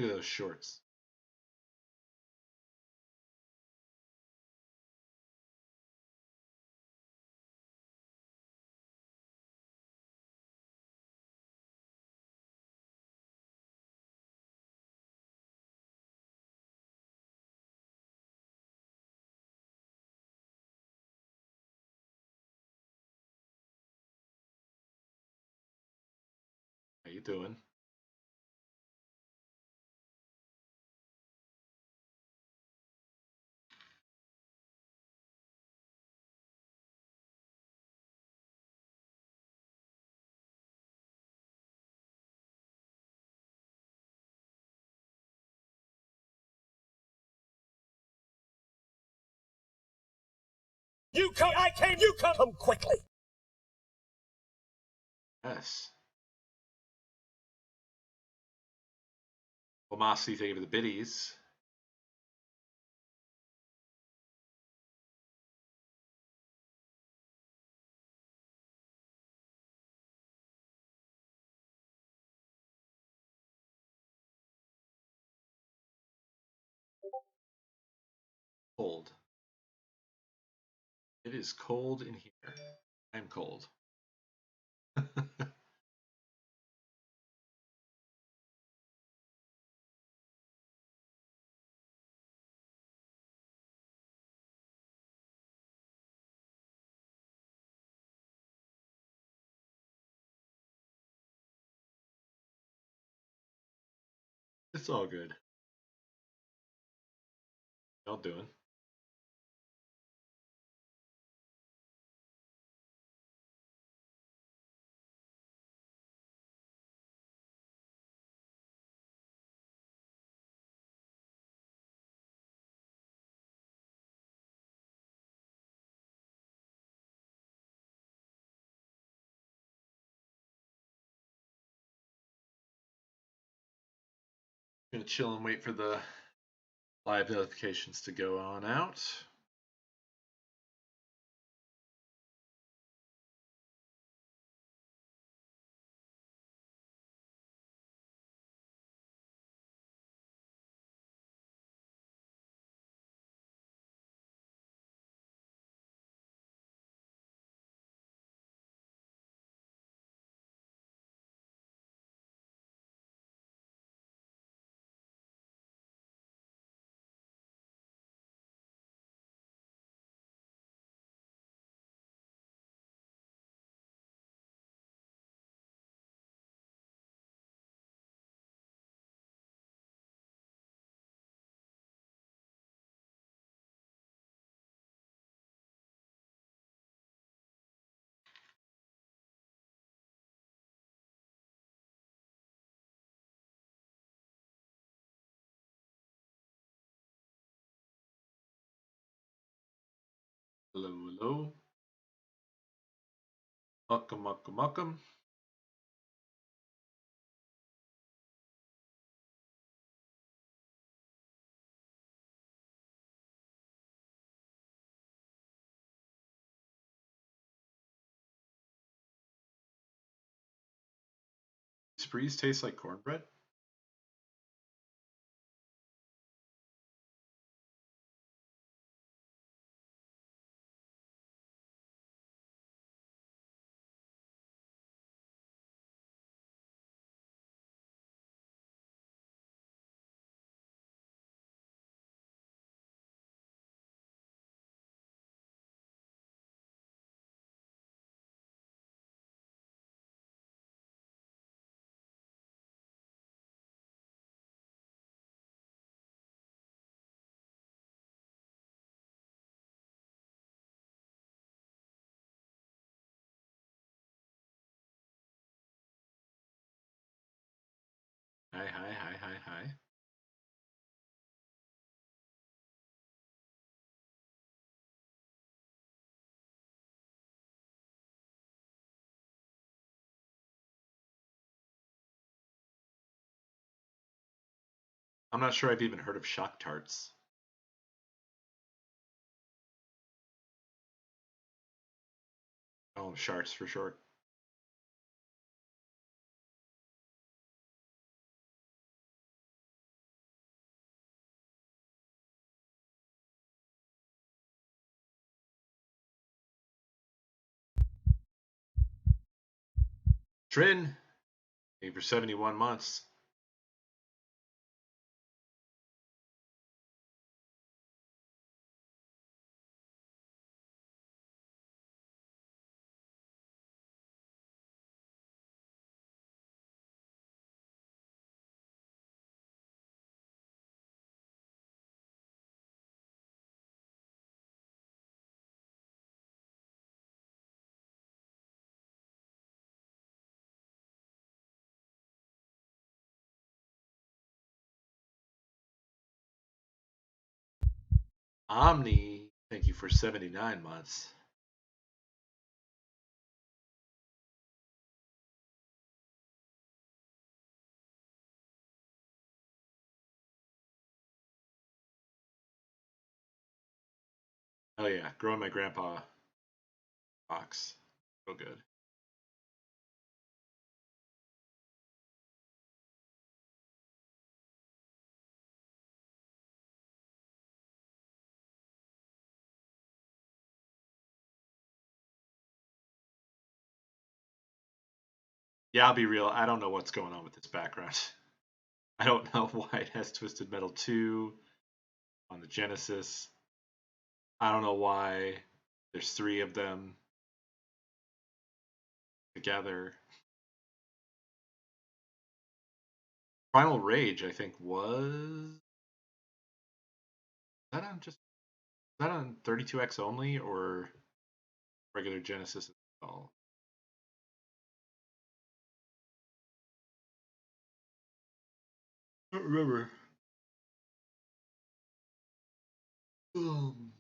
Look at those shorts. How you doing? You come, I came, you come quickly. Yes. Well, Mossy, thank you for the biddies. Cold. It is cold in here. I'm cold. It's all good. Y'all doing? Gonna chill and wait for the live notifications to go on out. Hello, hello. Welcome, welcome, welcome. Sprees taste like cornbread? Hi, hi, hi, hi, hi. I'm not sure I've even heard of shock tarts. Oh, sharts for short. Trin, thank you for 71 months. Omni, thank you for 79 months. Oh yeah, growing my grandpa box. So good. Yeah, I'll be real. I don't know what's going on with this background. I don't know why it has Twisted Metal 2 on the Genesis. I don't know why there's 3 of them together. Primal Rage, I think, was that on just is that on 32X only or regular Genesis as well? I don't remember. Um,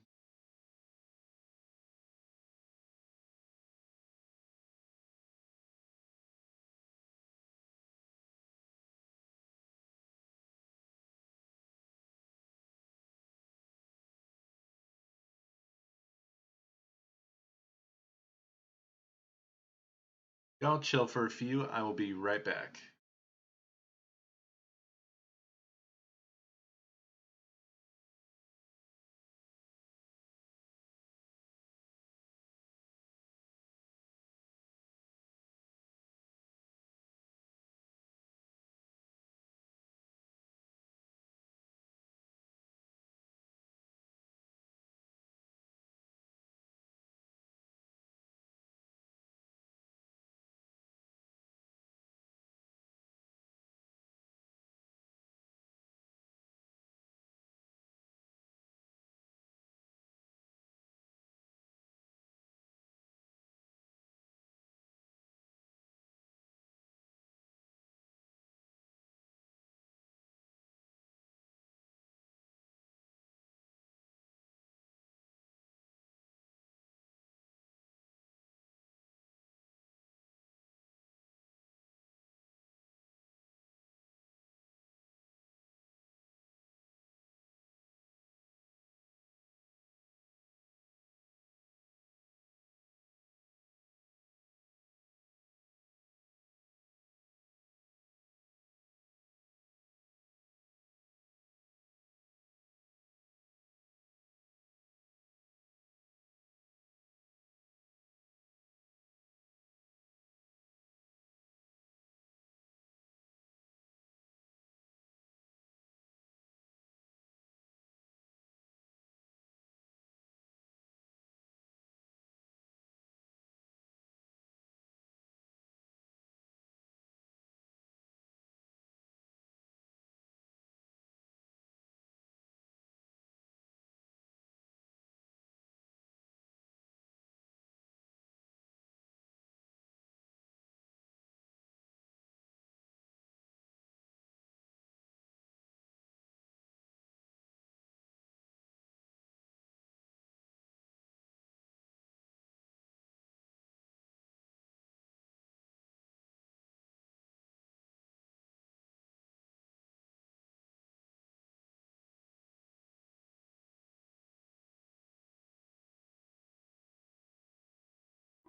Y'all chill for a few. I will be right back.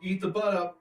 Eat the butt up.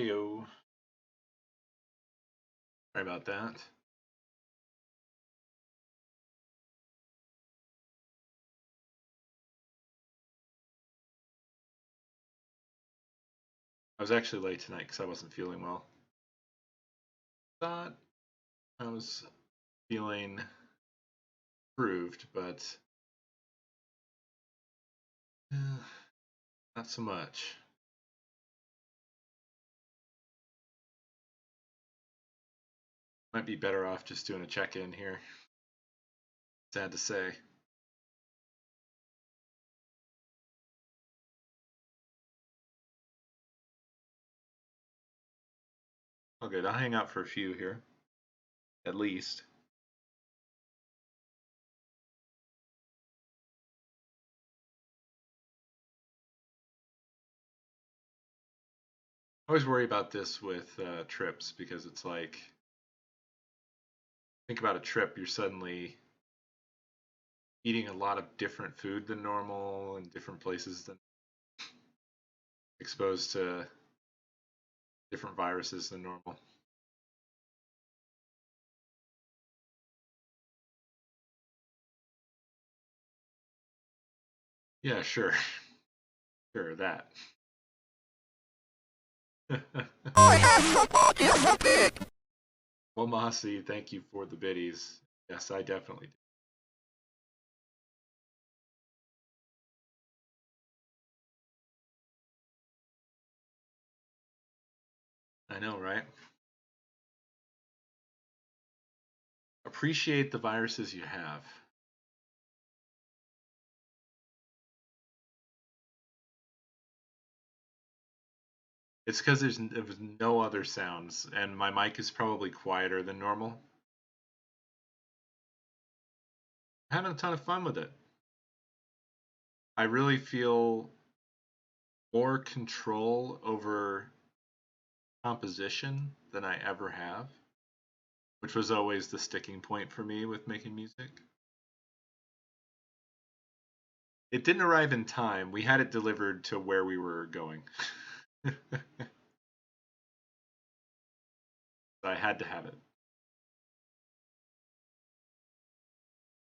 Heyo. Sorry about that. I was actually late tonight because I wasn't feeling well. Thought I was feeling improved, but not so much. Might be better off just doing a check-in here. Sad to say. Oh, good. I'll hang out for a few here, at least. I always worry about this with trips because it's like, think about a trip, you're suddenly eating a lot of different food than normal and different places than exposed to different viruses than normal. Yeah, sure. Sure, that. Well, Mahasi, thank you for the biddies. Yes, I definitely do. I know, right? Appreciate the viruses you have. It's because there was no other sounds, and my mic is probably quieter than normal. Having a ton of fun with it. I really feel more control over composition than I ever have, which was always the sticking point for me with making music. It didn't arrive in time. We had it delivered to where we were going. I had to have it.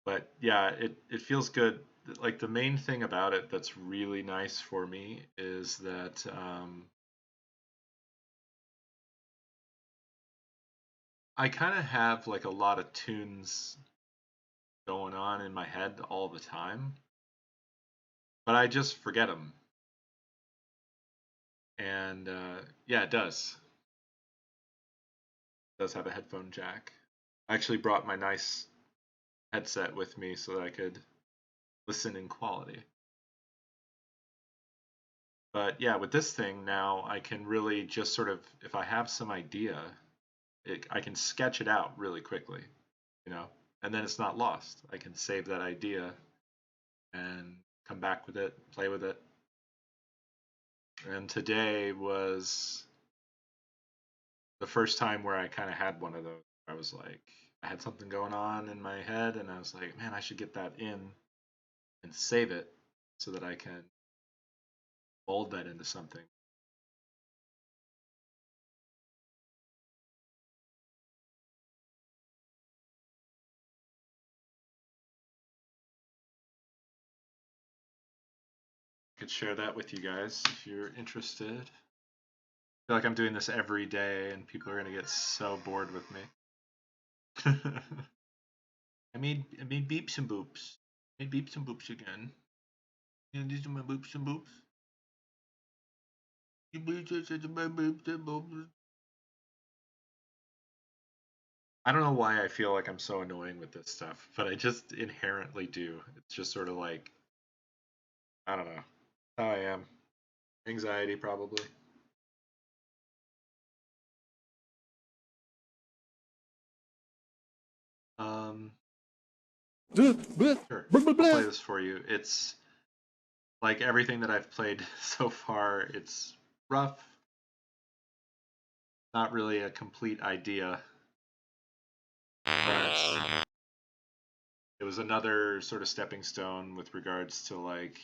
But yeah, it feels good. Like the main thing about it that's really nice for me is that I kind of have like a lot of tunes going on in my head all the time, but I just forget them. And yeah, it does. It does have a headphone jack. I actually brought my nice headset with me so that I could listen in quality. But yeah, with this thing now, I can really just sort of, if I have some idea, I can sketch it out really quickly, you know, and then it's not lost. I can save that idea and come back with it, play with it. And today was the first time where I kind of had one of those. I was like, I had something going on in my head, and I was like, man, I should get that in and save it so that I can mold that into something. I could share that with you guys if you're interested. I feel like I'm doing this every day, and people are gonna get so bored with me. I made beeps and boops. I made beeps and boops again. You know, these are my boops and boops. I don't know why I feel like I'm so annoying with this stuff, but I just inherently do. It's just sort of like, I don't know how I am. Anxiety, probably. Um, sure. I'll play this for you. It's like everything that I've played so far. It's rough, not really a complete idea, but it was another sort of stepping stone with regards to like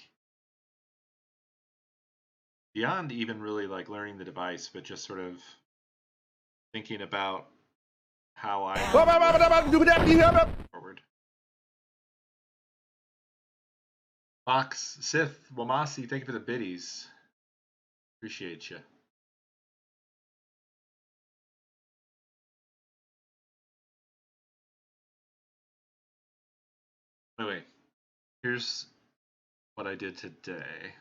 beyond even really like learning the device, but just sort of thinking about how I forward. Fox, Sith, Wamasi, thank you for the biddies. Appreciate you. Anyway, here's what I did today.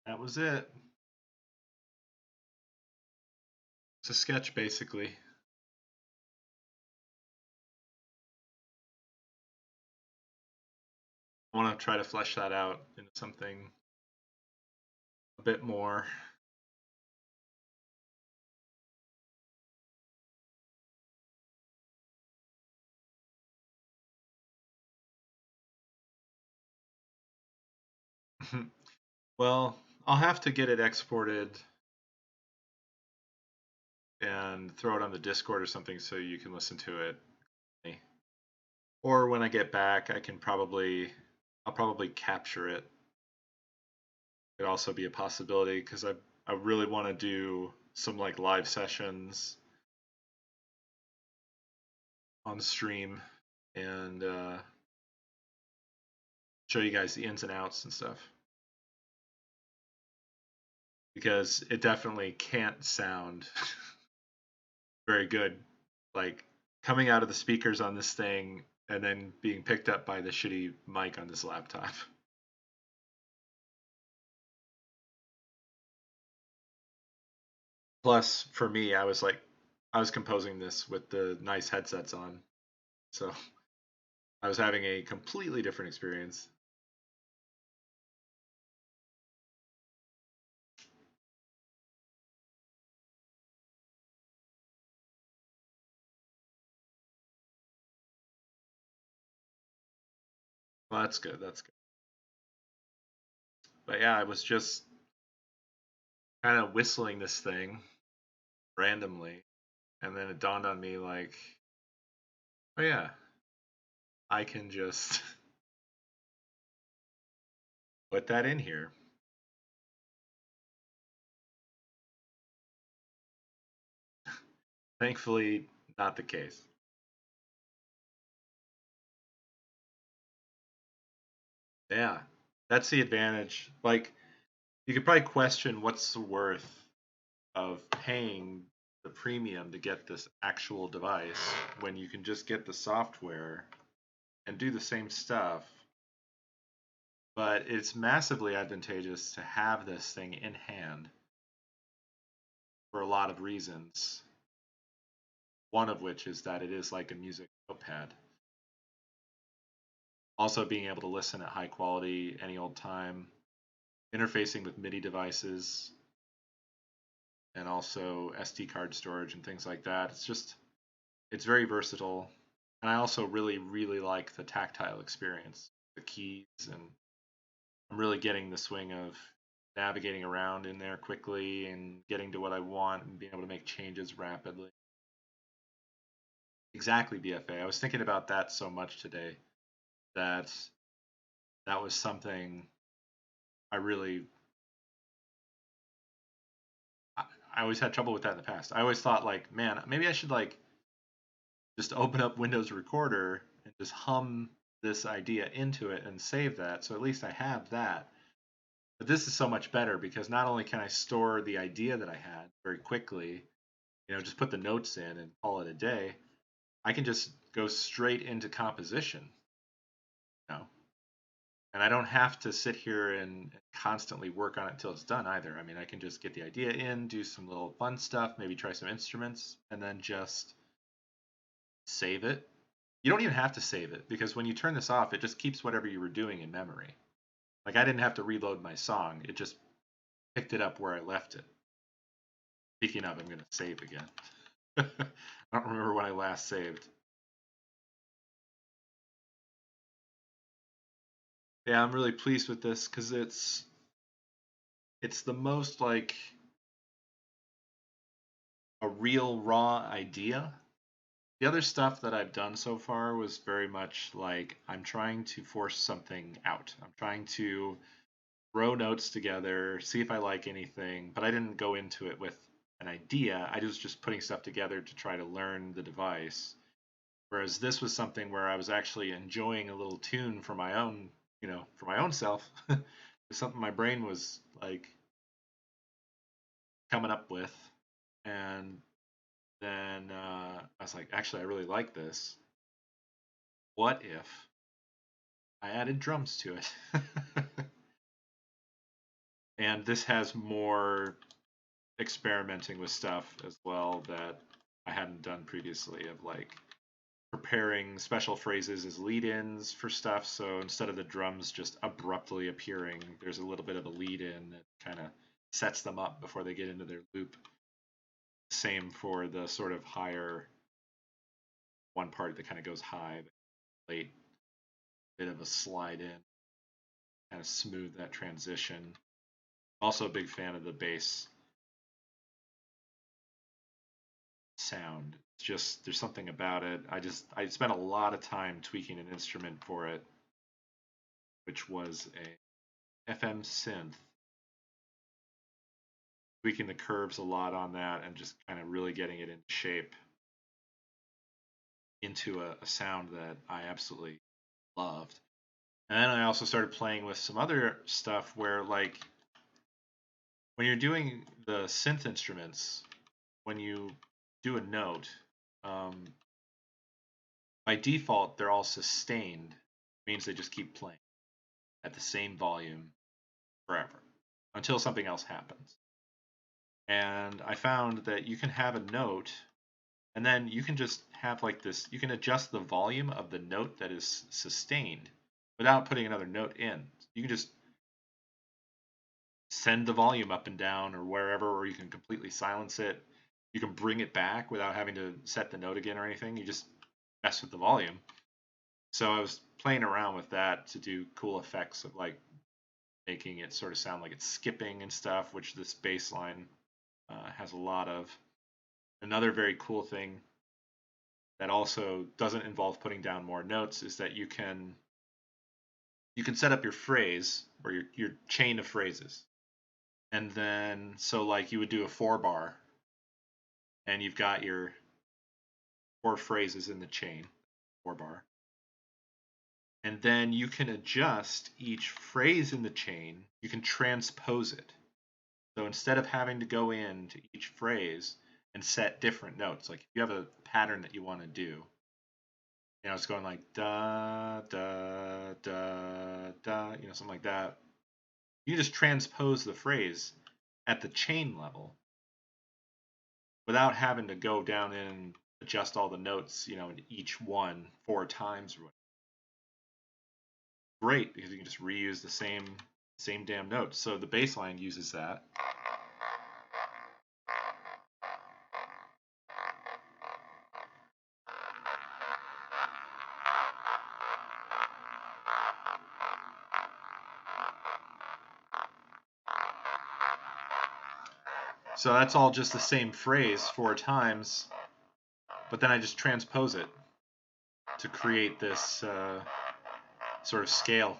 That was it. It's a sketch, basically. I want to try to flesh that out into something a bit more. Well, I'll have to get it exported and throw it on the Discord or something so you can listen to it. Or when I get back, I'll probably capture it. Could also be a possibility because I really want to do some like live sessions on stream and show you guys the ins and outs and stuff. Because it definitely can't sound very good. Like coming out of the speakers on this thing and then being picked up by the shitty mic on this laptop. Plus, for me, I was composing this with the nice headsets on. So I was having a completely different experience. Well, that's good. That's good. But yeah, I was just kind of whistling this thing randomly. And then it dawned on me like, oh yeah, I can just put that in here. Thankfully, not the case. Yeah, that's the advantage. Like, you could probably question what's the worth of paying the premium to get this actual device when you can just get the software and do the same stuff. But it's massively advantageous to have this thing in hand for a lot of reasons. One of which is that it is like a music notepad. Also, being able to listen at high quality any old time, interfacing with MIDI devices, and also SD card storage and things like that. It's very versatile. And I also really, really like the tactile experience, the keys, and I'm really getting the swing of navigating around in there quickly and getting to what I want and being able to make changes rapidly. Exactly, BFA. I was thinking about that so much today that that was something I really, I always had trouble with that in the past. I always thought like, man, maybe I should like just open up Windows Recorder and just hum this idea into it and save that. So at least I have that. But this is so much better because not only can I store the idea that I had very quickly, just put the notes in and call it a day, I can just go straight into composition, you know. And I don't have to sit here and constantly work on it until it's done either. I mean, I can just get the idea in, do some little fun stuff, maybe try some instruments, and then just save it. You don't even have to save it because when you turn this off, it just keeps whatever you were doing in memory. Like I didn't have to reload my song. It just picked it up where I left it. Speaking of, I'm going to save again. I don't remember when I last saved. Yeah, I'm really pleased with this because it's the most like a real raw idea. The other stuff that I've done so far was very much like I'm trying to force something out. I'm trying to throw notes together, see if I like anything, but I didn't go into it with an idea. I was just putting stuff together to try to learn the device. Whereas this was something where I was actually enjoying a little tune for my own, for my own self. It's something my brain was like coming up with. And then I was like, actually, I really like this. What if I added drums to it? And this has more experimenting with stuff as well that I hadn't done previously, of like preparing special phrases as lead-ins for stuff. So instead of the drums just abruptly appearing, there's a little bit of a lead-in that kind of sets them up before they get into their loop. Same for the sort of higher one part that kind of goes high, late bit of a slide in, kind of smooth that transition. Also a big fan of the bass sound. It's just there's something about it. I spent a lot of time tweaking an instrument for it, which was a FM synth. Tweaking the curves a lot on that and just kind of really getting it into shape into a sound that I absolutely loved. And then I also started playing with some other stuff where like when you're doing the synth instruments, when you do a note, um, by default they're all sustained. It means they just keep playing at the same volume forever until something else happens. And I found that you can have a note and then you can just have like this, you can adjust the volume of the note that is sustained without putting another note in. You can just send the volume up and down or wherever, or you can completely silence it. You can bring it back without having to set the note again or anything. You just mess with the volume. So I was playing around with that to do cool effects of like making it sort of sound like it's skipping and stuff, which this bass line has a lot of. Another very cool thing that also doesn't involve putting down more notes is that you can set up your phrase or your chain of phrases. And then so like you would do a 4-bar and you've got your 4 phrases in the chain, 4-bar. And then you can adjust each phrase in the chain, you can transpose it. So instead of having to go into each phrase and set different notes, like if you have a pattern that you want to do, it's going like da da da da, something like that. You just transpose the phrase at the chain level without having to go down and adjust all the notes, in each one 4 times or whatever. Great, because you can just reuse the same damn notes. So the bass line uses that. So that's all just the same phrase 4 times, but then I just transpose it to create this sort of scale.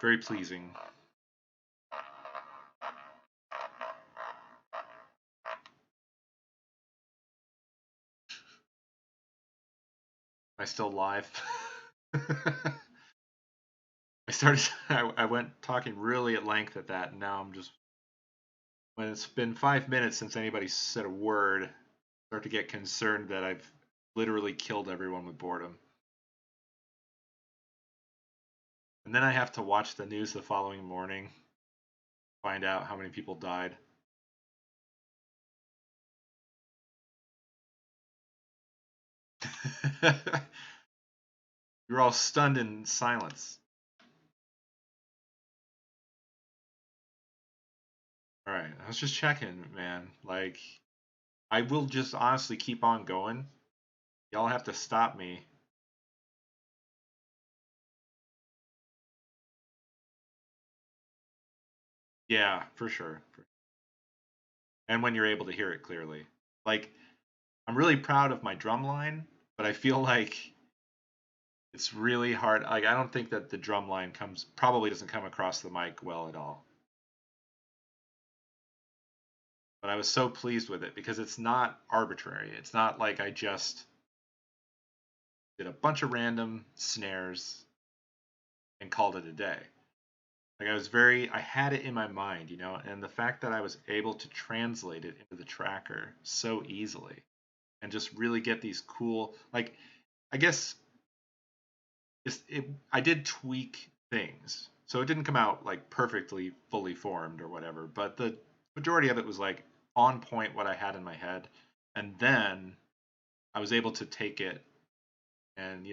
Very pleasing. Am I still live? I started. I went talking really at length at that, and now I'm just. When it's been 5 minutes since anybody said a word, I start to get concerned that I've literally killed everyone with boredom. And then I have to watch the news the following morning, find out how many people died. You're all stunned in silence. All right, I was just checking, man. Like, I will just honestly keep on going. Y'all have to stop me. Yeah, for sure. And when you're able to hear it clearly. Like, I'm really proud of my drum line, but I feel like it's really hard. Like, I don't think that the drum line probably doesn't come across the mic well at all. But I was so pleased with it because it's not arbitrary. It's not like I just did a bunch of random snares and called it a day. Like I had it in my mind, and the fact that I was able to translate it into the tracker so easily and just really get these cool, like, I guess I did tweak things. So it didn't come out like perfectly fully formed or whatever, but the majority of it was like on point what I had in my head. And then I was able to take it and,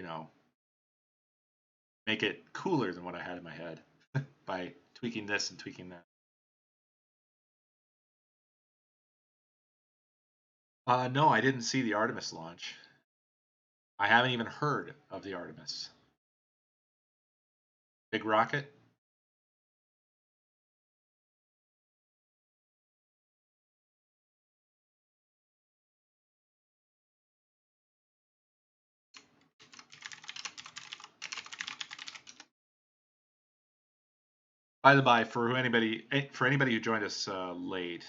make it cooler than what I had in my head by tweaking this and tweaking that. No, I didn't see the Artemis launch. I haven't even heard of the Artemis. Big rocket? By the by, for anybody who joined us late,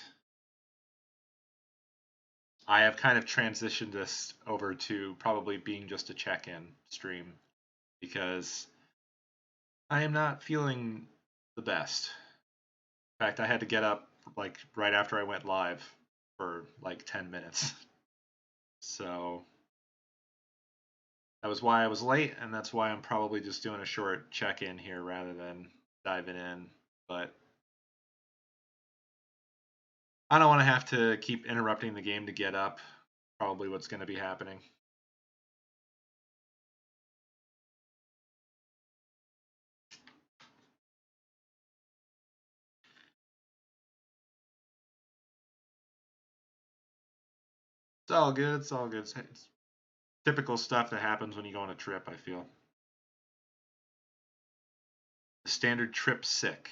I have kind of transitioned this over to probably being just a check-in stream because I am not feeling the best. In fact, I had to get up like right after I went live for like 10 minutes. So that was why I was late, and that's why I'm probably just doing a short check-in here rather than diving in. But I don't want to have to keep interrupting the game to get up. Probably what's going to be happening. It's all good. It's all good. It's typical stuff that happens when you go on a trip, I feel. Standard trip sick.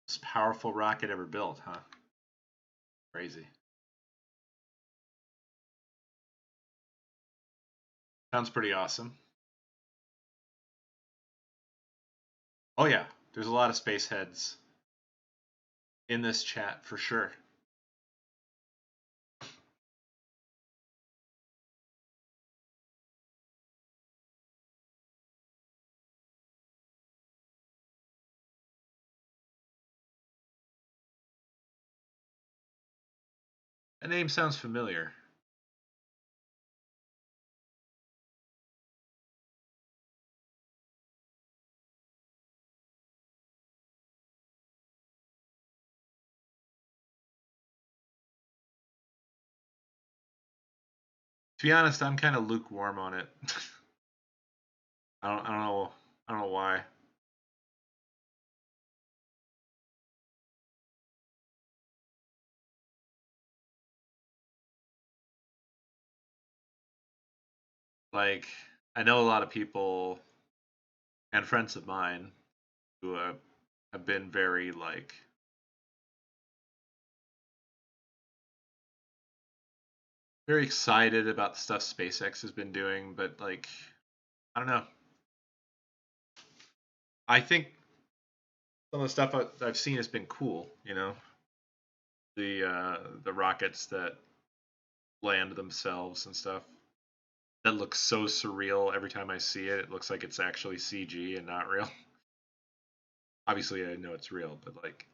Most powerful rocket ever built, huh? Crazy. Sounds pretty awesome. Oh yeah, there's a lot of space heads in this chat for sure. That name sounds familiar. To be honest, I'm kind of lukewarm on it. I don't know. I don't know why. Like, I know a lot of people and friends of mine who have been very like very excited about the stuff SpaceX has been doing, but like I don't know. I think some of the stuff I've seen has been cool. You know, the rockets that land themselves and stuff. That looks so surreal every time I see it. It looks like it's actually CG and not real. Obviously, I know it's real, but like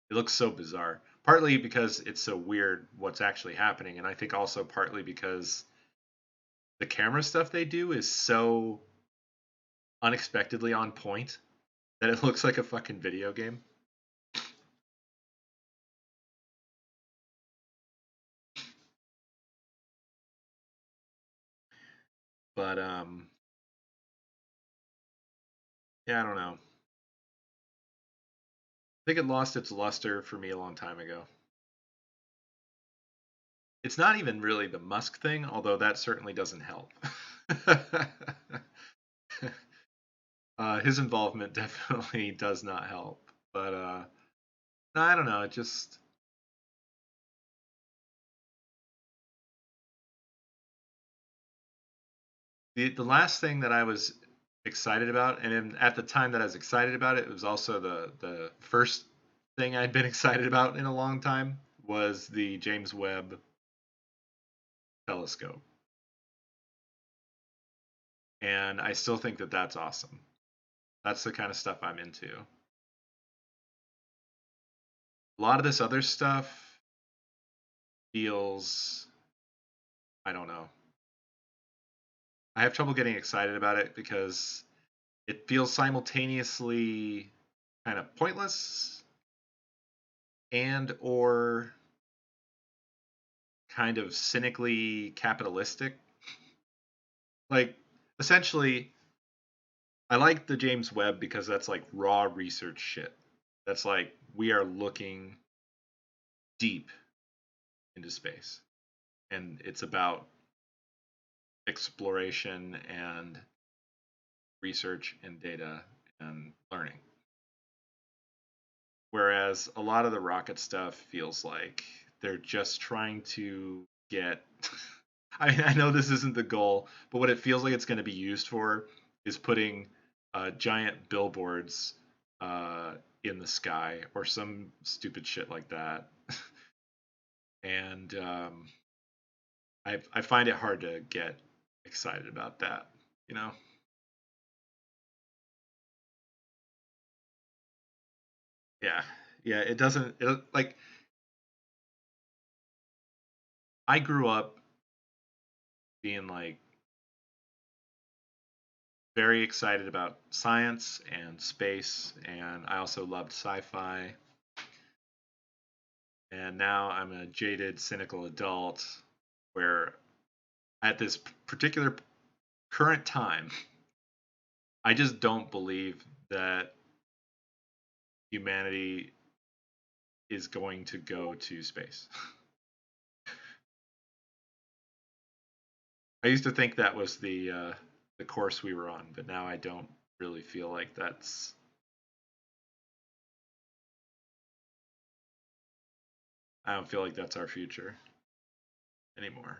it looks so bizarre. Partly because it's so weird what's actually happening, and I think also partly because the camera stuff they do is so unexpectedly on point that it looks like a fucking video game. But yeah, I don't know. I think it lost its luster for me a long time ago. It's not even really the Musk thing, although that certainly doesn't help. His involvement definitely does not help. But no, I don't know. It just the last thing that I was excited about, and at the time that I was excited about it, it was also the first thing I'd been excited about in a long time was the James Webb telescope, and I still think that that's awesome. That's the kind of stuff I'm into. A lot of this other stuff feels, I don't know. I have trouble getting excited about it because it feels simultaneously kind of pointless and or kind of cynically capitalistic. Like essentially I like the James Webb because that's like raw research shit. That's like we are looking deep into space and it's about exploration and research and data and learning. Whereas a lot of the rocket stuff feels like they're just trying to get. I know this isn't the goal, but what it feels like it's going to be used for is putting giant billboards in the sky or some stupid shit like that. And I find it hard to get excited about that, you know? Yeah. Yeah, it doesn't, like, I grew up being like very excited about science and space, and I also loved sci-fi. And now I'm a jaded, cynical adult where at this particular current time, I just don't believe that humanity is going to go to space. I used to think that was the course we were on, but now I don't really feel like I don't feel like that's our future anymore.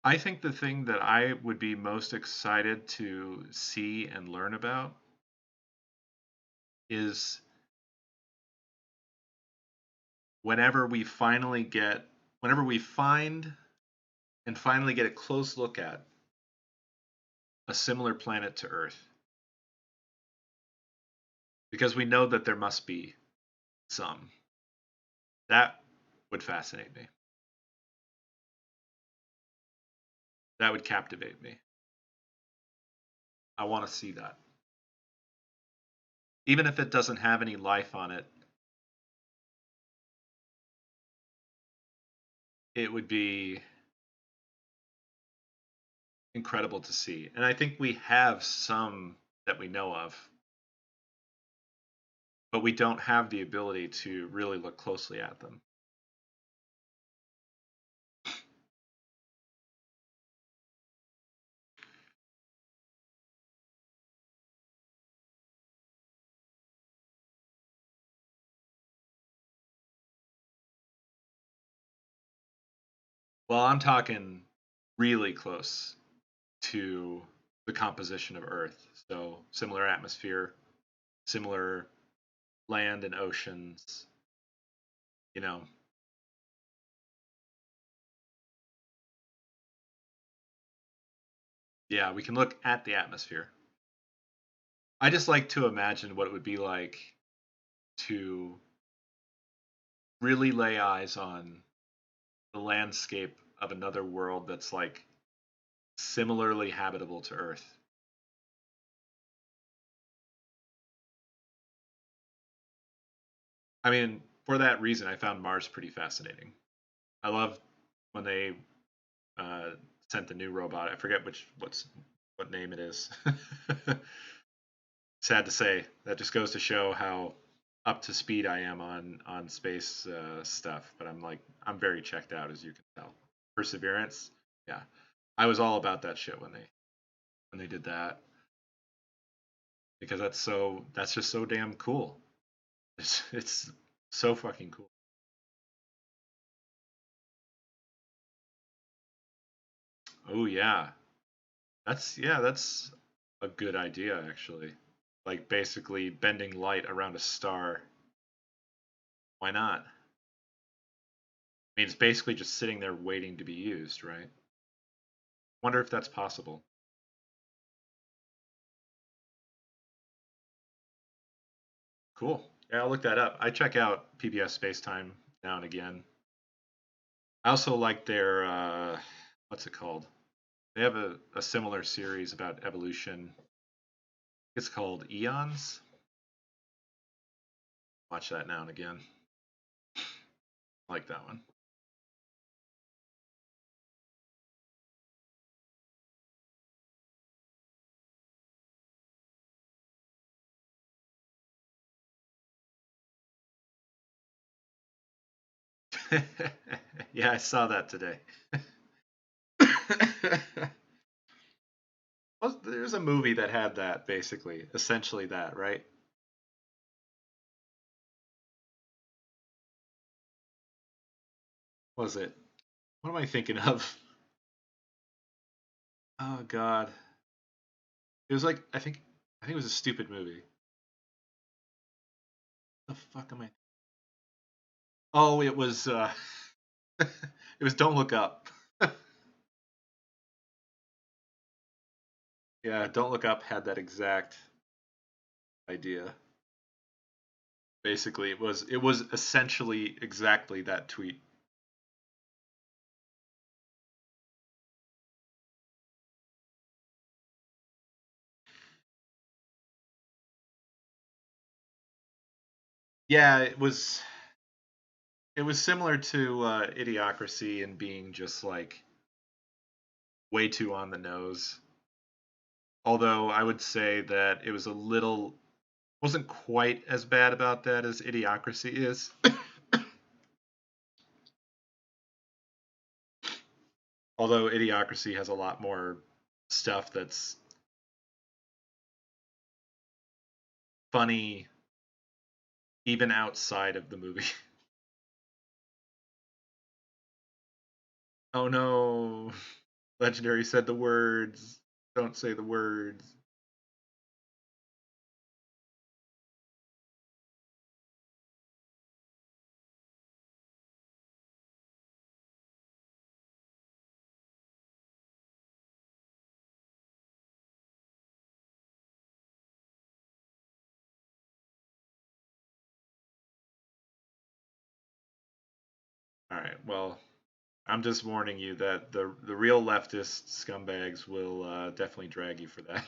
I think the thing that I would be most excited to see and learn about is whenever we finally get, whenever we find and finally get a close look at a similar planet to Earth, because we know that there must be some. That would fascinate me. That would captivate me. I want to see that. Even if it doesn't have any life on it, it would be incredible to see. And I think we have some that we know of, but we don't have the ability to really look closely at them. Well, I'm talking really close to the composition of Earth. So similar atmosphere, similar land and oceans, you know. Yeah, we can look at the atmosphere. I just like to imagine what it would be like to really lay eyes on the landscape of another world that's like similarly habitable to Earth. I mean, for that reason, I found Mars pretty fascinating. I love when they uh, sent the new robot. I forget what name it is. Sad to say, that just goes to show how up to speed I am on space stuff. But I'm very checked out, as you can tell. Perseverance, yeah, I was all about that shit when they did that because that's just so damn cool. It's so fucking cool. Oh that's a good idea actually. Like basically bending light around a star. Why not? I mean, it's basically just sitting there waiting to be used, right? Wonder if that's possible. Cool. Yeah, I'll look that up. I check out PBS Spacetime now and again. I also like their what's it called? They have a similar series about evolution. It's called Eons. Watch that now and again. I like that one. Yeah, I saw that today. Well, there's a movie that had that basically, essentially that, right? Was it? What am I thinking of? Oh God, it was like I think it was a stupid movie. The fuck am I? Oh, it was it was Don't Look Up. Yeah, Don't Look Up had that exact idea. Basically, it was essentially exactly that tweet. Yeah, it was similar to Idiocracy and being just like way too on the nose. Although I would say that it was a little wasn't quite as bad about that as Idiocracy is. Although Idiocracy has a lot more stuff that's funny even outside of the movie. Oh no. Legendary said the words. Don't say the words. All right. Well, I'm just warning you that the real leftist scumbags will definitely drag you for that.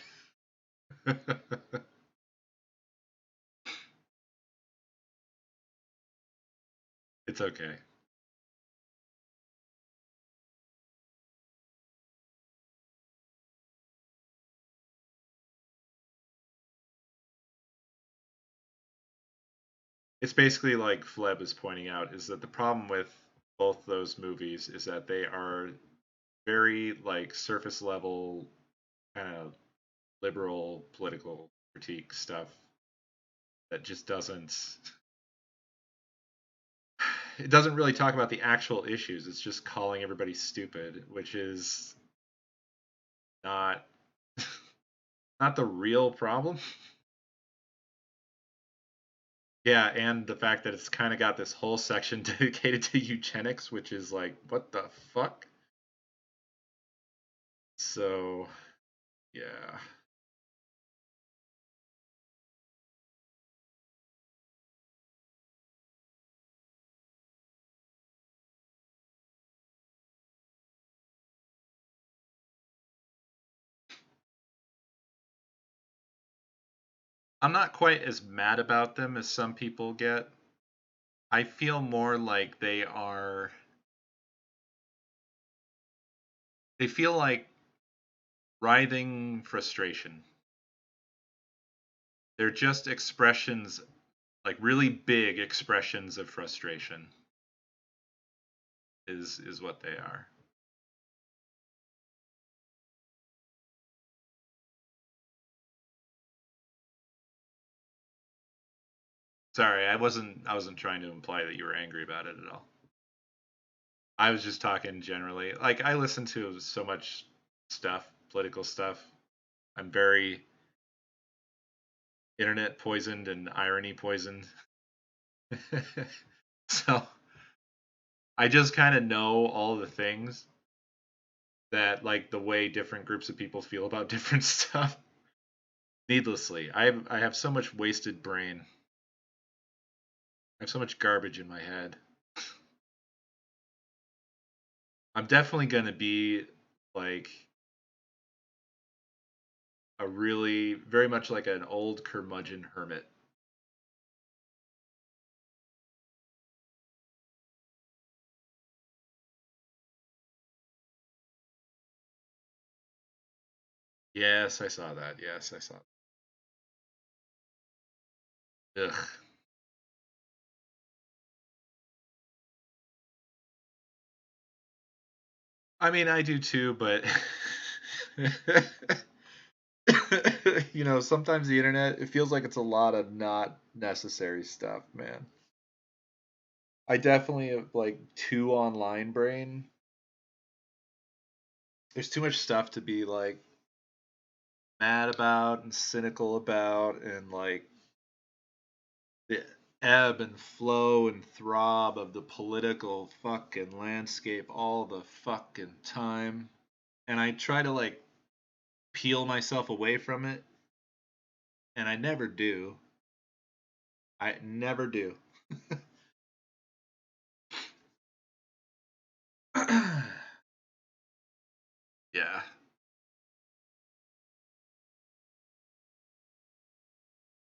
It's okay. it's basically like Fleb is pointing out is that the problem with both those movies is that they are very like surface level kind of liberal political critique stuff that just doesn't it doesn't really talk about the actual issues. It's just calling everybody stupid, which is not not the real problem. Yeah, and the fact that it's kind of got this whole section dedicated to eugenics, which is like, what the fuck? So, yeah. I'm not quite as mad about them as some people get. I feel more like they feel like writhing frustration. They're just expressions, like really big expressions of frustration is what they are. Sorry, I wasn't trying to imply that you were angry about it at all. I was just talking generally. Like I listen to so much stuff, political stuff. I'm very internet poisoned and irony poisoned. So I just kind of know all the things that like the way different groups of people feel about different stuff. Needlessly, I have so much wasted brain. I have so much garbage in my head. I'm definitely going to be like a really very much like an old curmudgeon hermit. Yes, I saw that. Yes, I saw that. Ugh. I mean, I do too, but sometimes the internet it feels like it's a lot of not necessary stuff, man. I definitely have like too online brain. There's too much stuff to be like mad about and cynical about and like the ebb and flow and throb of the political fucking landscape all the fucking time. And I try to like peel myself away from it, and I never do. I never do. Yeah.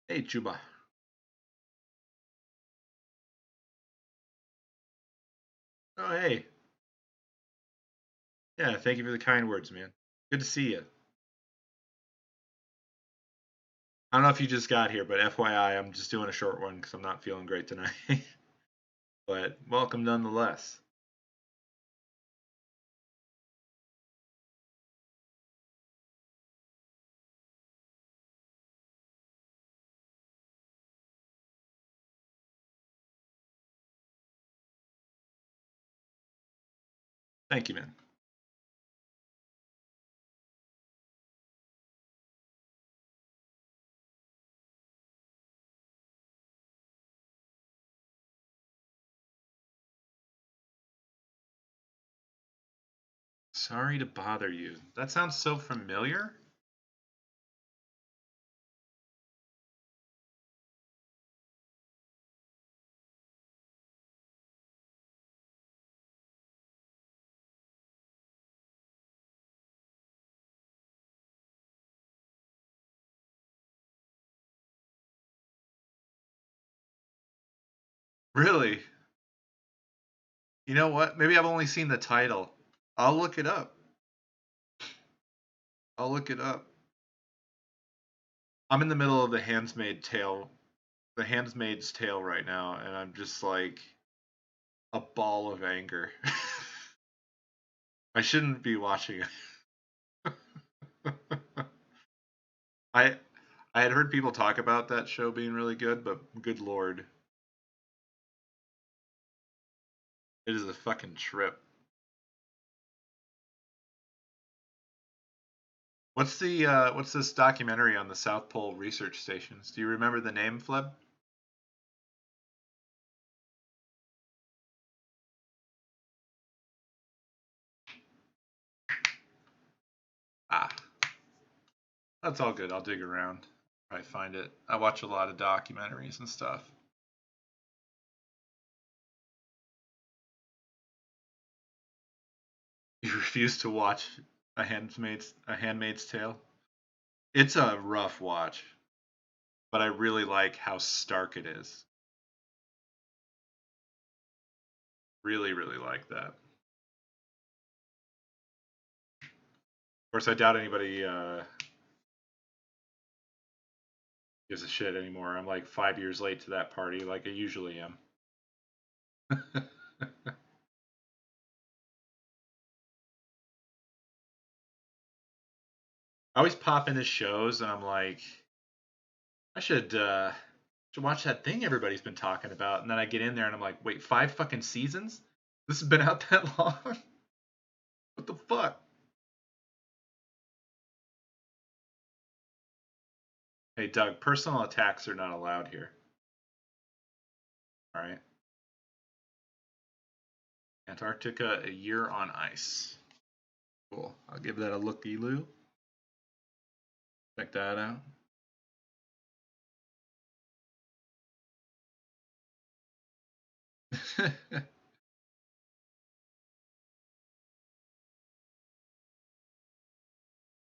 Hey, Chuba. Oh, hey. Yeah, thank you for the kind words, man. Good to see you. I don't know if you just got here, but FYI, I'm just doing a short one because I'm not feeling great tonight. But welcome nonetheless. Thank you, man. Sorry to bother you. That sounds so familiar. Really? You know what? Maybe I've only seen the title. I'll look it up. I'll look it up. I'm in the middle of the Handmaid's Tale The Handmaid's Tale right now, and I'm just like a ball of anger. I shouldn't be watching it. I I had heard people talk about that show being really good, but good lord, it is a fucking trip. What's this documentary on the South Pole research stations? Do you remember the name, Fleb? Ah, that's all good. I'll dig around. I find it. I watch a lot of documentaries and stuff. You refuse to watch a Handmaid's Tale? It's a rough watch, but I really like how stark it is. Really, really like that. Of course, I doubt anybody gives a shit anymore. I'm like 5 years late to that party, like I usually am. I always pop into shows and I'm like, I should watch that thing everybody's been talking about. And then I get in there and I'm like, wait, 5 fucking seasons? This has been out that long? What the fuck? Hey, Doug, personal attacks are not allowed here. All right. Antarctica, a year on ice. Cool. I'll give that a looky-loo. Check that out.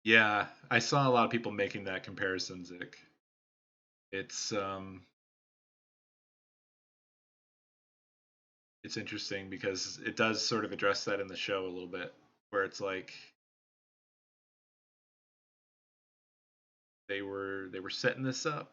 Yeah, I saw a lot of people making that comparison, Zick. It's it's interesting because it does sort of address that in the show a little bit, where it's like they were setting this up.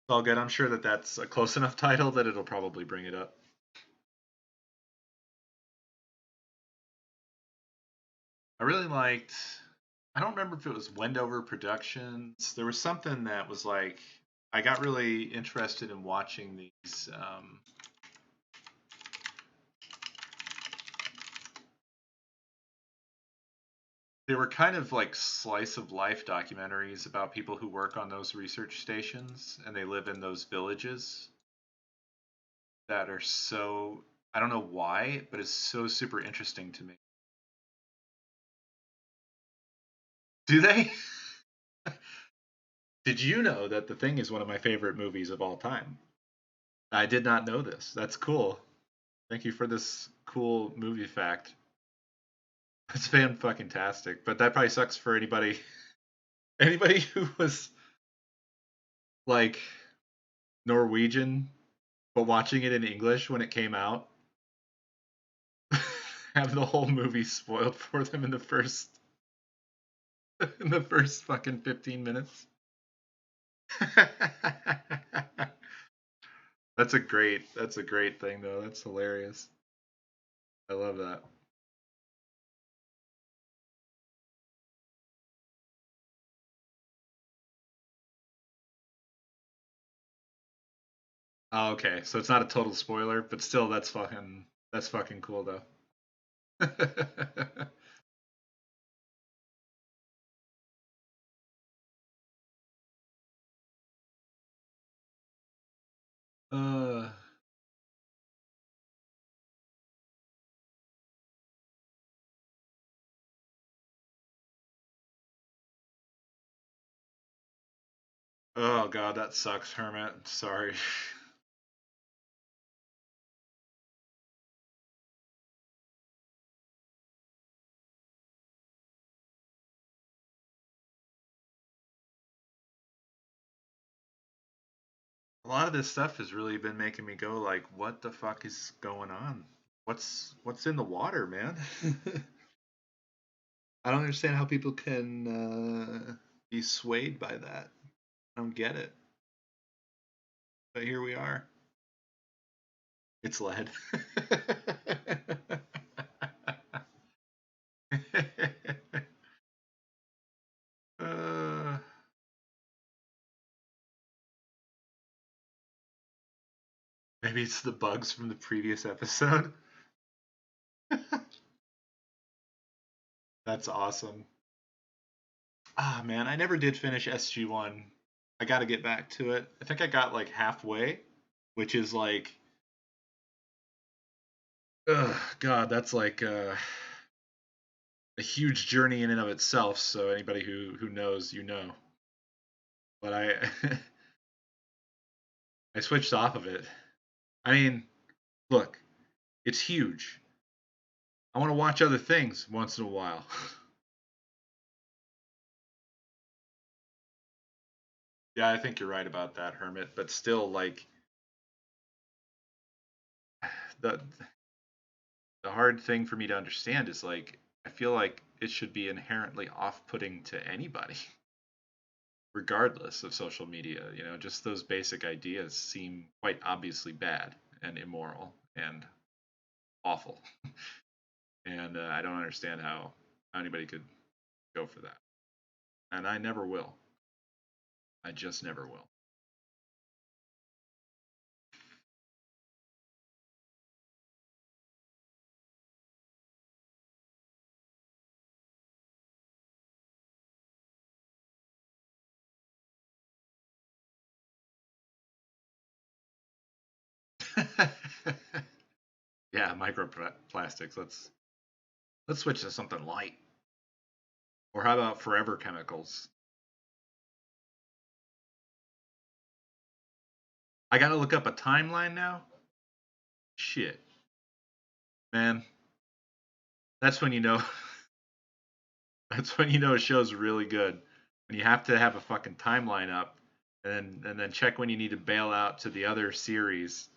It's all good. I'm sure that that's a close enough title that it'll probably bring it up. I really liked. I don't remember if it was Wendover Productions. There was something that was like I got really interested in watching these. They were kind of like slice of life documentaries about people who work on those research stations and they live in those villages that are so I don't know why, but it's so super interesting to me. Do they? Did you know that The Thing is one of my favorite movies of all time? I did not know this. That's cool. Thank you for this cool movie fact. That's fan fucking tastic. But that probably sucks for anybody who was like Norwegian but watching it in English when it came out. Have the whole movie spoiled for them in the first in the first fucking 15 minutes. That's a great thing though. That's hilarious. I love that. Oh, okay. So it's not a total spoiler, but still that's fucking cool though. uh oh god, that sucks, Hermit. Sorry. A lot of this stuff has really been making me go like, what the fuck is going on? What's in the water, man? I don't understand how people can be swayed by that. I don't get it. But here we are. It's lead. uh, maybe it's the bugs from the previous episode. That's awesome. Ah, man, I never did finish SG1. I got to get back to it. I think I got like halfway, which is like, ugh, God, that's like a huge journey in and of itself. So anybody who knows, you know. But I I switched off of it. I mean, look, it's huge. I want to watch other things once in a while. Yeah, I think you're right about that, Hermit. But still, like the the hard thing for me to understand is like I feel like it should be inherently off-putting to anybody, regardless of social media. You know, just those basic ideas seem quite obviously bad and immoral and awful. And I don't understand how anybody could go for that. And I never will. I just never will. Yeah, microplastics. Let's switch to something light. Or how about forever chemicals? I gotta look up a timeline now. Shit, man. That's when you know. That's when you know a show's really good. When you have to have a fucking timeline up, and then check when you need to bail out to the other series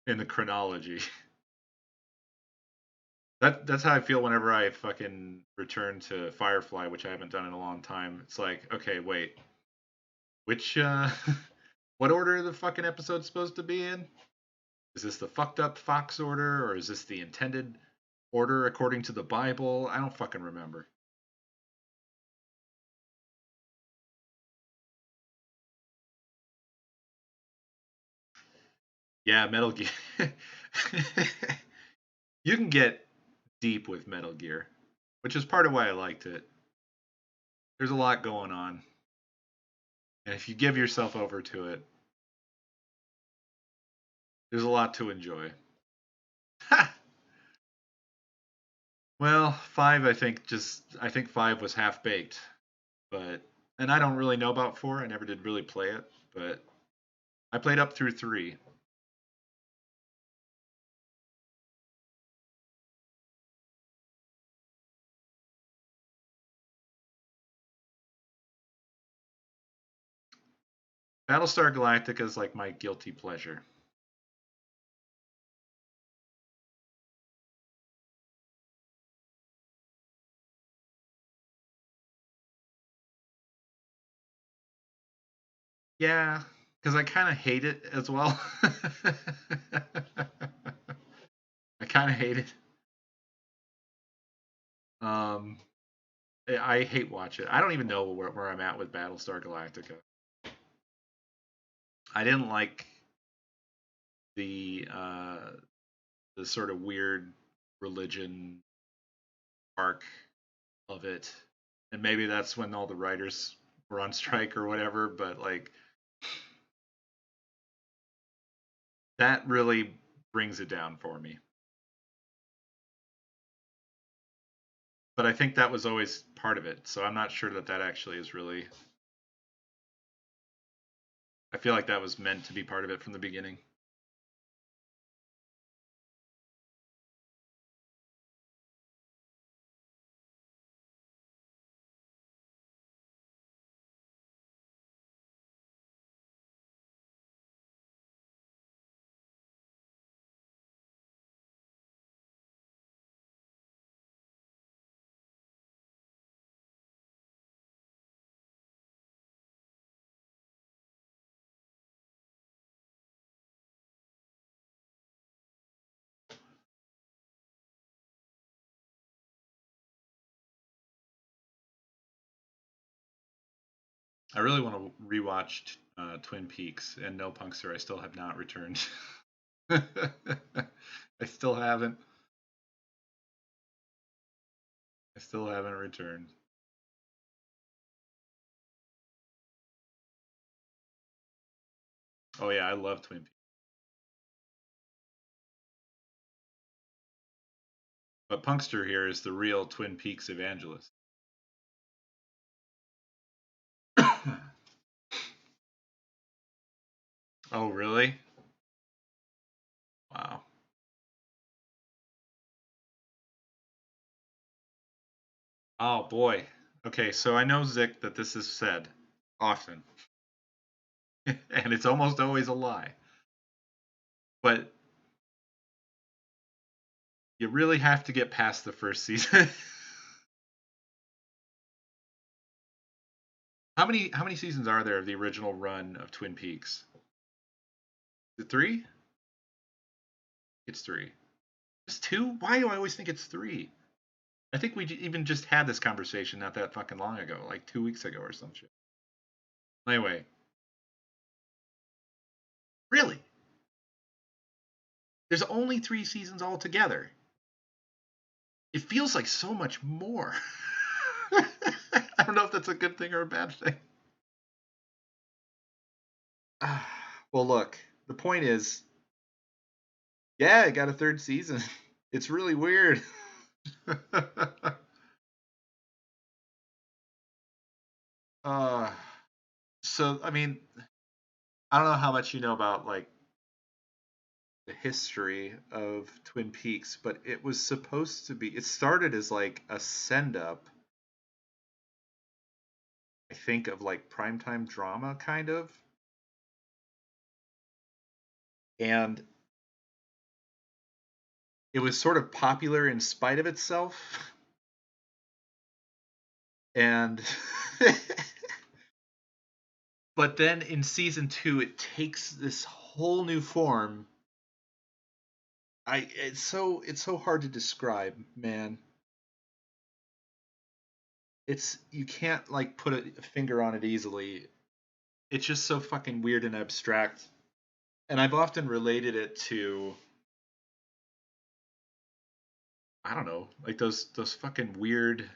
in the chronology. That's how I feel whenever I fucking return to Firefly, which I haven't done in a long time. It's like, okay, wait, which what order are the fucking episodes supposed to be in? Is this the fucked up Fox order, or is this the intended order according to the Bible? I don't fucking remember. Yeah, Metal Gear. You can get deep with Metal Gear, which is part of why I liked it. There's a lot going on, and if you give yourself over to it, there's a lot to enjoy. Well, five, I think five was half baked, but and I don't really know about four. I never did really play it, but I played up through three. Battlestar Galactica is like my guilty pleasure. Yeah, because I kind of hate it as well. I kind of hate it. Um, I hate watch it. I don't even know where I'm at with Battlestar Galactica. I didn't like the the sort of weird religion arc of it, and maybe that's when all the writers were on strike or whatever. But like that really brings it down for me. But I think that was always part of it, so I'm not sure that that actually is really. I feel like that was meant to be part of it from the beginning. I really want to rewatch Twin Peaks, and no, Punkster, I still have not returned. I still haven't. I still haven't returned. Oh yeah, I love Twin Peaks. But Punkster here is the real Twin Peaks evangelist. Oh really? Wow. Oh boy. Okay, so I know, Zick, that this is said often, and it's almost always a lie. But you really have to get past the first season. How many seasons are there of the original run of Twin Peaks? Is it three? It's three. It's two? Why do I always think it's three? I think we even just had this conversation not that fucking long ago, like 2 weeks ago or some shit. Anyway, really? There's only three seasons altogether. It feels like so much more. I don't know if that's a good thing or a bad thing. Well, look, the point is, yeah, it got a third season. It's really weird. uh, so, I mean, I don't know how much you know about like the history of Twin Peaks, but it was supposed to be. It started as like a send up, I think, of like primetime drama, kind of, and it was sort of popular in spite of itself. And but then in season two, it takes this whole new form. It's so hard to describe, man. It's you can't like put a finger on it easily. It's just so fucking weird and abstract. And I've often related it to, I don't know, like those fucking weird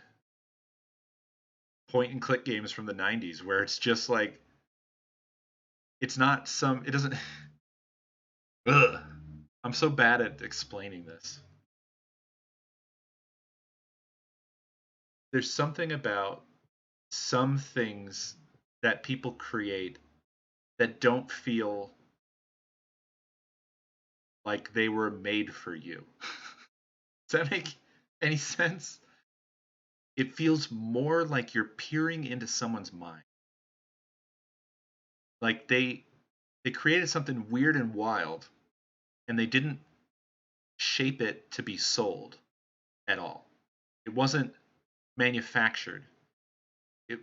point and click games from the 90s where it's just like it's not some it doesn't ugh. I'm so bad at explaining this. There's something about some things that people create that don't feel like they were made for you. Does that make any sense? It feels more like you're peering into someone's mind. Like they created something weird and wild, and they didn't shape it to be sold at all. It wasn't manufactured.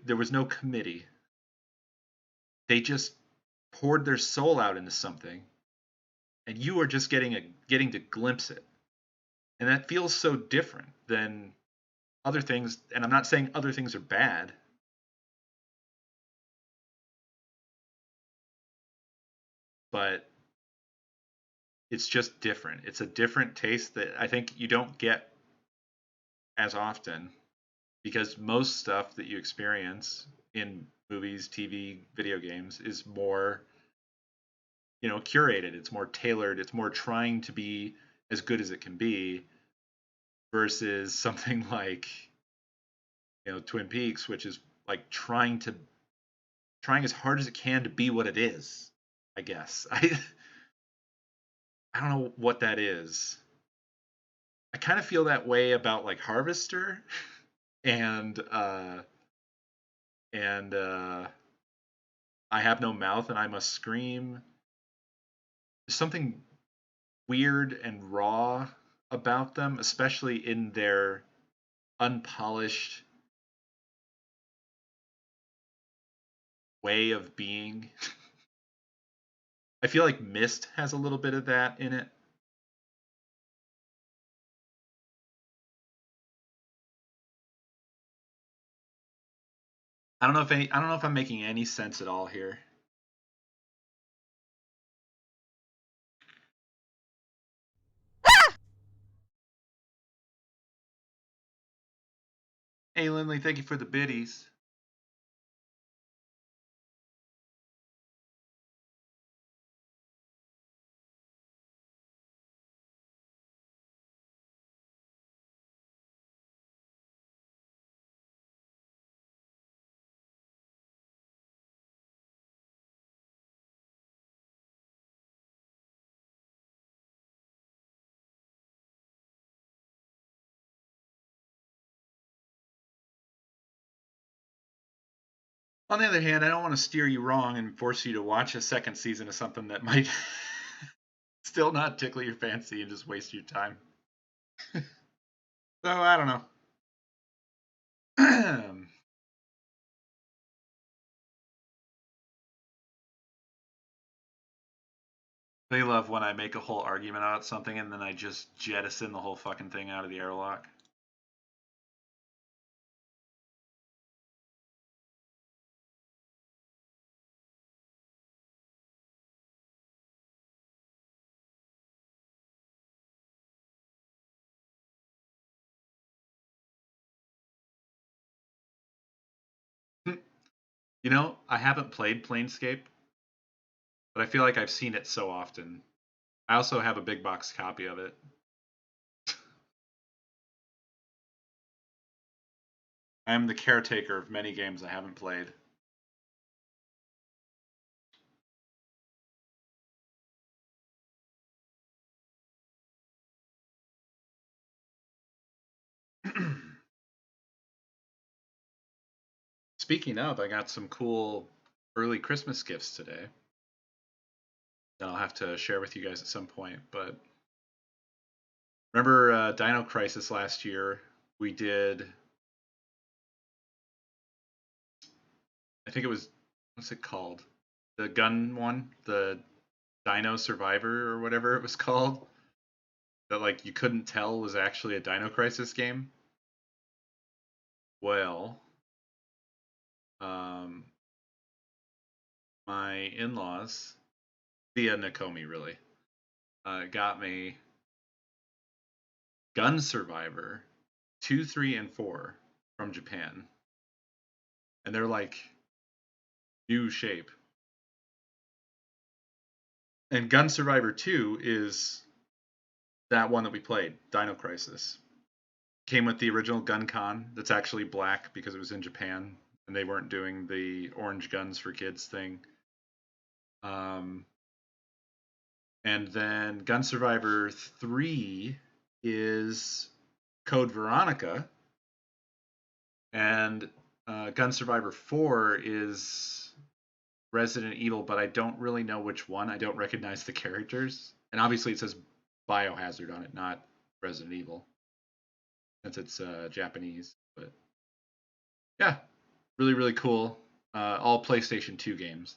There was no committee. They just poured their soul out into something, and you are just getting to glimpse it. And that feels so different than other things. And I'm not saying other things are bad, but it's just different. It's a different taste that I think you don't get as often, because most stuff that you experience in movies, TV, video games is more, curated. It's more tailored. It's more trying to be as good as it can be versus something like, Twin Peaks, which is like trying as hard as it can to be what it is, I guess. I don't know what that is. I kind of feel that way about like Harvester and I Have No Mouth and I Must Scream. There's something weird and raw about them, especially in their unpolished way of being. I feel like Mist has a little bit of that in it. I don't know if I'm making any sense at all here. Hey Lindley, thank you for the biddies. On the other hand, I don't want to steer you wrong and force you to watch a second season of something that might still not tickle your fancy and just waste your time. So I don't know. They love when I make a whole argument about something and then I just jettison the whole fucking thing out of the airlock. You know, I haven't played Planescape, but I feel like I've seen it so often. I also have a big box copy of it. I am the caretaker of many games I haven't played. Speaking of, I got some cool early Christmas gifts today that I'll have to share with you guys at some point. But remember Dino Crisis last year? We did, I think it was, what's it called? The gun one? The Dino Survivor or whatever it was called? That like you couldn't tell was actually a Dino Crisis game? Well, um, my in-laws, via Nakomi really, got me Gun Survivor 2, 3, and 4 from Japan. And they're like new shape. And Gun Survivor 2 is that one that we played, Dino Crisis. Came with the original Gun Con that's actually black because it was in Japan and they weren't doing the orange guns for kids thing. Um, and then Gun Survivor 3 is Code Veronica. And Gun Survivor 4 is Resident Evil, but I don't really know which one. I don't recognize the characters. And obviously it says Biohazard on it, not Resident Evil, since it's Japanese. But yeah, really, really cool. All PlayStation 2 games.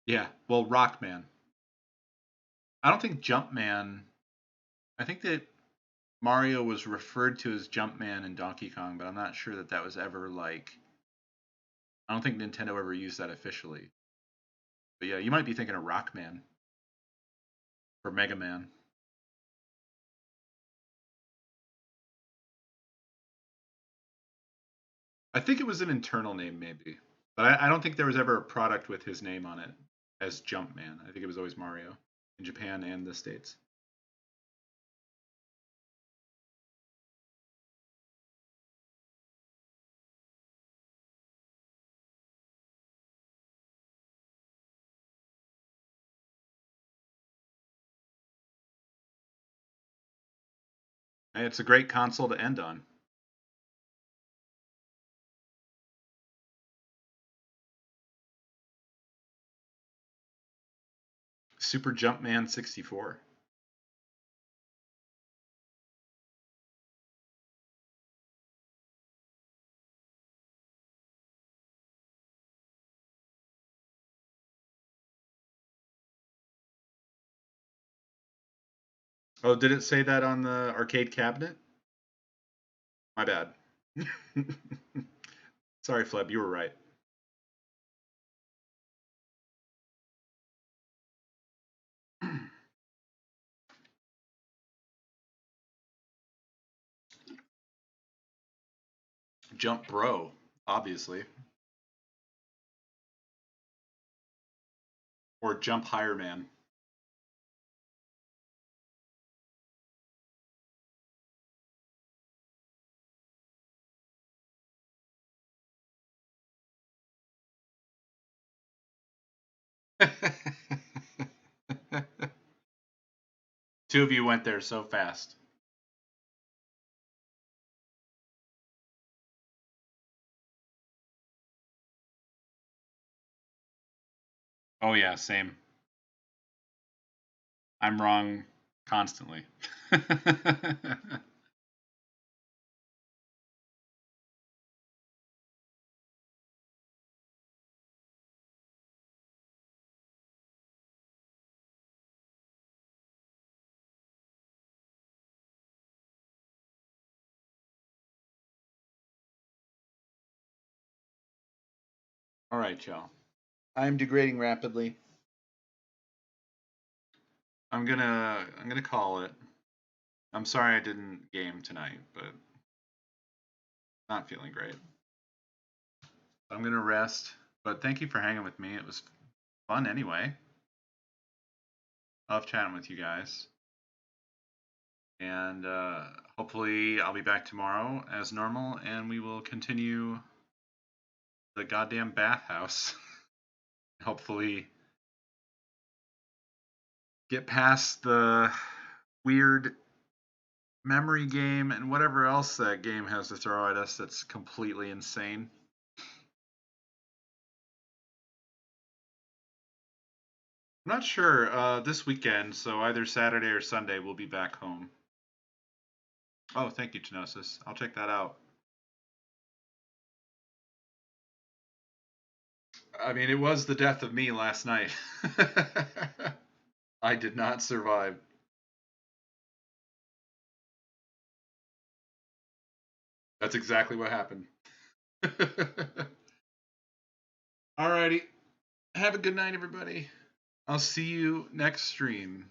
Yeah, well, Rockman. I don't think Jumpman. I think that Mario was referred to as Jumpman in Donkey Kong, but I'm not sure that that was ever like. I don't think Nintendo ever used that officially. But yeah, you might be thinking of Rockman or Mega Man. I think it was an internal name, maybe. But I don't think there was ever a product with his name on it as Jumpman. I think it was always Mario in Japan and the States. And it's a great console to end on. Super Jumpman 64. Oh, did it say that on the arcade cabinet? My bad. Sorry, Fleb, you were right. Jump Bro, obviously. Or Jump Higher Man. Two of you went there so fast. Oh, yeah, same. I'm wrong constantly. All right, y'all. I'm degrading rapidly. I'm gonna call it. I'm sorry I didn't game tonight, but not feeling great. I'm gonna rest. But thank you for hanging with me. It was fun anyway. Love chatting with you guys. And hopefully I'll be back tomorrow as normal, and we will continue the goddamn bathhouse. Hopefully get past the weird memory game and whatever else that game has to throw at us that's completely insane. I'm not sure. This weekend, so either Saturday or Sunday, we'll be back home. Oh, thank you, Tenosis. I'll check that out. I mean, it was the death of me last night. I did not survive. That's exactly what happened. Alrighty. Have a good night, everybody. I'll see you next stream.